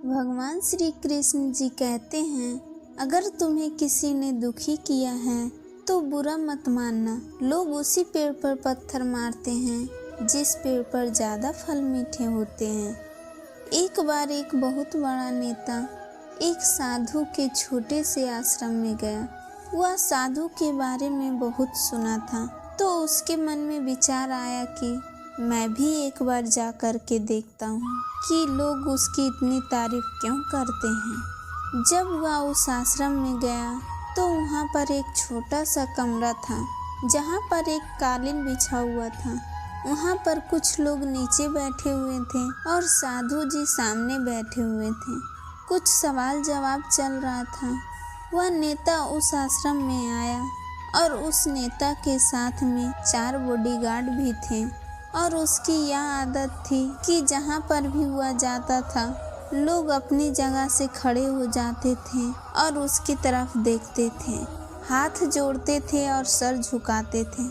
भगवान श्री कृष्ण जी कहते हैं, अगर तुम्हें किसी ने दुखी किया है तो बुरा मत मानना। लोग उसी पेड़ पर पत्थर मारते हैं जिस पेड़ पर ज़्यादा फल मीठे होते हैं। एक बार एक बहुत बड़ा नेता एक साधु के छोटे से आश्रम में गया। वह साधु के बारे में बहुत सुना था, तो उसके मन में विचार आया कि मैं भी एक बार जा कर के देखता हूँ कि लोग उसकी इतनी तारीफ क्यों करते हैं। जब वह उस आश्रम में गया तो वहाँ पर एक छोटा सा कमरा था जहाँ पर एक कालीन बिछा हुआ था। वहाँ पर कुछ लोग नीचे बैठे हुए थे और साधु जी सामने बैठे हुए थे। कुछ सवाल जवाब चल रहा था। वह नेता उस आश्रम में आया और उस नेता के साथ में 4 बॉडीगार्ड भी थे और उसकी यह आदत थी कि जहाँ पर भी वह जाता था लोग अपनी जगह से खड़े हो जाते थे और उसकी तरफ देखते थे, हाथ जोड़ते थे और सर झुकाते थे।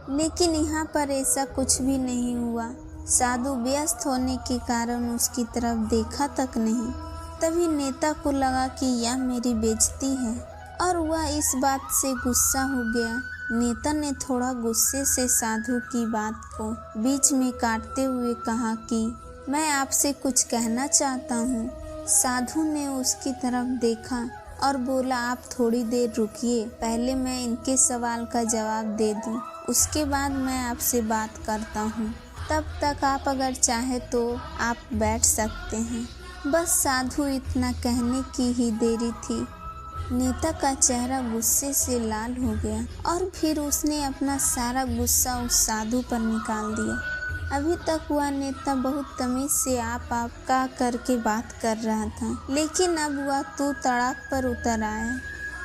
लेकिन यहाँ पर ऐसा कुछ भी नहीं हुआ। साधु व्यस्त होने के कारण उसकी तरफ देखा तक नहीं। तभी नेता को लगा कि यह मेरी बेइज्जती है और वह इस बात से गुस्सा हो गया। नेता ने थोड़ा गुस्से से साधु की बात को बीच में काटते हुए कहा कि मैं आपसे कुछ कहना चाहता हूँ। साधु ने उसकी तरफ देखा और बोला, आप थोड़ी देर रुकिए, पहले मैं इनके सवाल का जवाब दे दूँ, उसके बाद मैं आपसे बात करता हूँ। तब तक आप अगर चाहे तो आप बैठ सकते हैं। बस साधु इतना कहने की ही देरी थी। नेता का चेहरा गुस्से से लाल हो गया और फिर उसने अपना सारा गुस्सा उस साधु पर निकाल दिया। अभी तक वह नेता बहुत तमीज से आप का करके बात कर रहा था, लेकिन अब वह तू तड़ाक पर उतर आया।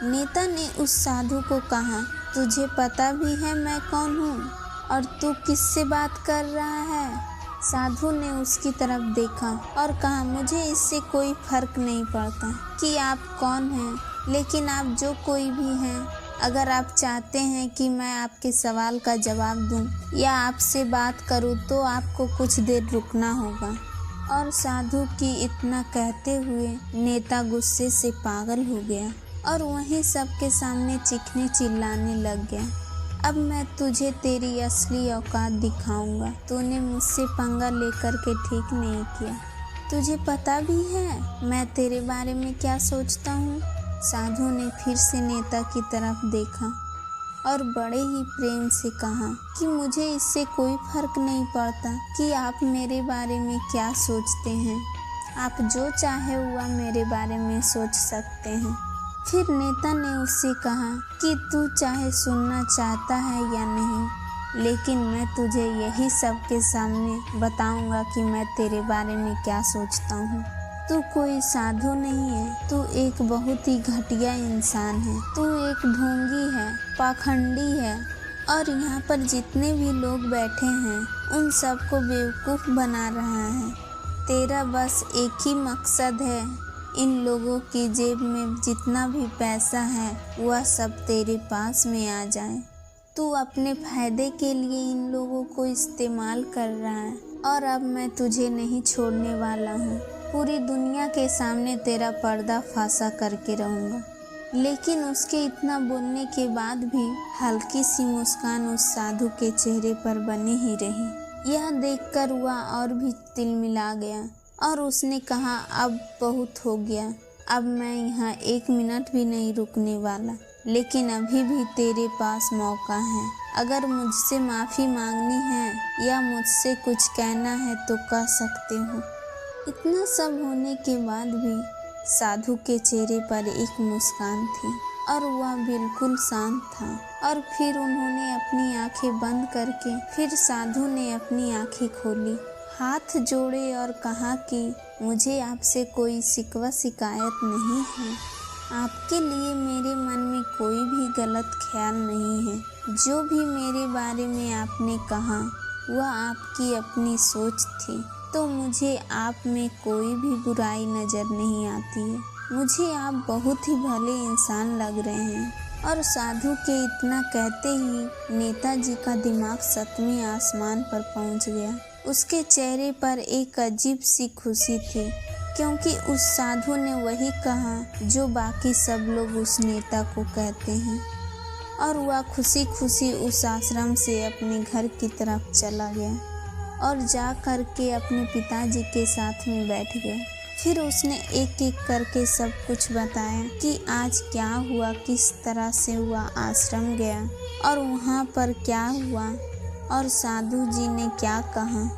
नेता ने उस साधु को कहा, तुझे पता भी है मैं कौन हूँ और तू किससे बात कर रहा है? साधु ने उसकी तरफ देखा और कहा, मुझे इससे कोई फर्क नहीं पड़ता कि आप कौन हैं, लेकिन आप जो कोई भी हैं, अगर आप चाहते हैं कि मैं आपके सवाल का जवाब दूं या आपसे बात करूं तो आपको कुछ देर रुकना होगा। और साधु की इतना कहते हुए नेता गुस्से से पागल हो गया और वहीं सबके सामने चीखने चिल्लाने लग गया। अब मैं तुझे तेरी असली औकात दिखाऊंगा। तूने मुझसे पंगा लेकर के ठीक नहीं किया। तुझे पता भी है मैं तेरे बारे में क्या सोचता हूँ? साधु ने फिर से नेता की तरफ देखा और बड़े ही प्रेम से कहा कि मुझे इससे कोई फर्क नहीं पड़ता कि आप मेरे बारे में क्या सोचते हैं। आप जो चाहे हुआ मेरे बारे में सोच सकते हैं। फिर नेता ने उससे कहा कि तू चाहे सुनना चाहता है या नहीं, लेकिन मैं तुझे यही सबके सामने बताऊंगा कि मैं तेरे बारे में क्या सोचता हूँ। तू कोई साधु नहीं है, तू एक बहुत ही घटिया इंसान है। तू एक ढोंगी है, पाखंडी है और यहाँ पर जितने भी लोग बैठे हैं उन सबको बेवकूफ़ बना रहा है। तेरा बस एक ही मकसद है, इन लोगों की जेब में जितना भी पैसा है वह सब तेरे पास में आ जाए। तू अपने फायदे के लिए इन लोगों को इस्तेमाल कर रहा है और अब मैं तुझे नहीं छोड़ने वाला हूँ। पूरी दुनिया के सामने तेरा पर्दा फासा करके रहूँगा। लेकिन उसके इतना बोलने के बाद भी हल्की सी मुस्कान उस साधु के चेहरे पर बनी ही रही। यह देखकर वह और भी तिलमिला गया और उसने कहा, अब बहुत हो गया, अब मैं यहाँ 1 मिनट भी नहीं रुकने वाला। लेकिन अभी भी तेरे पास मौका है। अगर मुझसे माफ़ी मांगनी है या मुझसे कुछ कहना है तो कह सकते हो। इतना सब होने के बाद भी साधु के चेहरे पर एक मुस्कान थी और वह बिल्कुल शांत था। और फिर उन्होंने अपनी आंखें बंद करके फिर साधु ने अपनी आंखें खोली, हाथ जोड़े और कहा कि मुझे आपसे कोई शिकवा शिकायत नहीं है। आपके लिए मेरे मन में कोई भी गलत ख्याल नहीं है। जो भी मेरे बारे में आपने कहा वह आपकी अपनी सोच थी, तो मुझे आप में कोई भी बुराई नज़र नहीं आती है। मुझे आप बहुत ही भले इंसान लग रहे हैं। और साधु के इतना कहते ही नेताजी का दिमाग 7वें आसमान पर पहुंच गया। उसके चेहरे पर एक अजीब सी खुशी थी क्योंकि उस साधु ने वही कहा जो बाकी सब लोग उस नेता को कहते हैं। और वह खुशी खुशी उस आश्रम से अपने घर की तरफ चला गया और जा कर के अपने पिताजी के साथ में बैठ गया। फिर उसने एक एक करके सब कुछ बताया कि आज क्या हुआ, किस तरह से वह आश्रम गया और वहाँ पर क्या हुआ और साधु जी ने क्या कहा।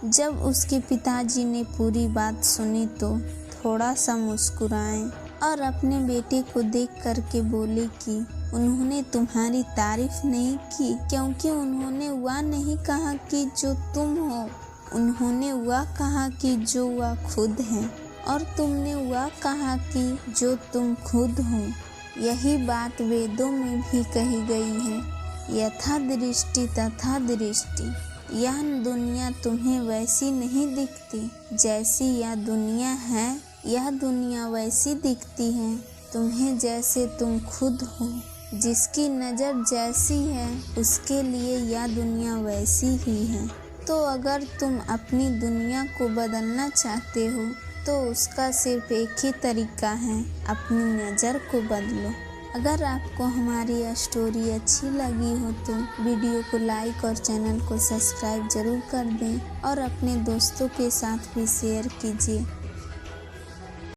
जब उसके पिताजी ने पूरी बात सुनी तो थोड़ा सा मुस्कुराए और अपने बेटे को देख कर के बोले कि उन्होंने तुम्हारी तारीफ नहीं की, क्योंकि उन्होंने वह नहीं कहा कि जो तुम हो, उन्होंने वह कहा कि जो वह खुद है, और तुमने वह कहा कि जो तुम खुद हो। यही बात वेदों में भी कही गई है, यथा दृष्टि तथा दृष्टि। यह दुनिया तुम्हें वैसी नहीं दिखती जैसी यह दुनिया है, यह दुनिया वैसी दिखती है तुम्हें जैसे तुम खुद हो। जिसकी नज़र जैसी है उसके लिए यह दुनिया वैसी ही है। तो अगर तुम अपनी दुनिया को बदलना चाहते हो तो उसका सिर्फ एक ही तरीका है, अपनी नज़र को बदलो। अगर आपको हमारी यह स्टोरी अच्छी लगी हो तो वीडियो को लाइक और चैनल को सब्सक्राइब ज़रूर कर दें और अपने दोस्तों के साथ भी शेयर कीजिए।